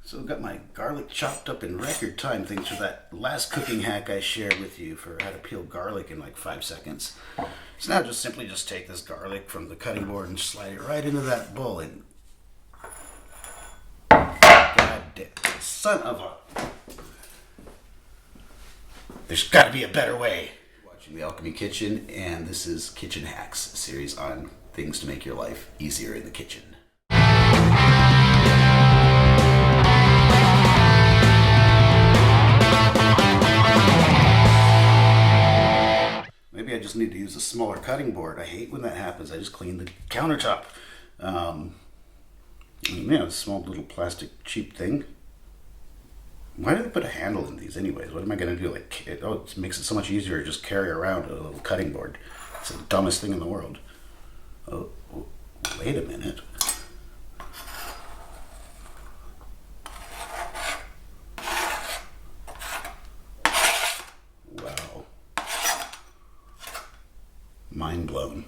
So I've got my garlic chopped up in record time thanks to that last cooking hack I shared with you for how to peel garlic in like 5 seconds. So now simply take this garlic from the cutting board and slide it right into that bowl and God damn, son of a... There's got to be a better way. Watching The Alchemy Kitchen, and this is Kitchen Hacks, a series on things to make your life easier in the kitchen. Maybe I just need to use a smaller cutting board. I hate when that happens. I just clean the countertop. A small little plastic cheap thing. Why do they put a handle in these anyways? What am I going to do? It makes it so much easier to just carry around a little cutting board. It's the dumbest thing in the world. Oh, wait a minute. Wow. Mind blown.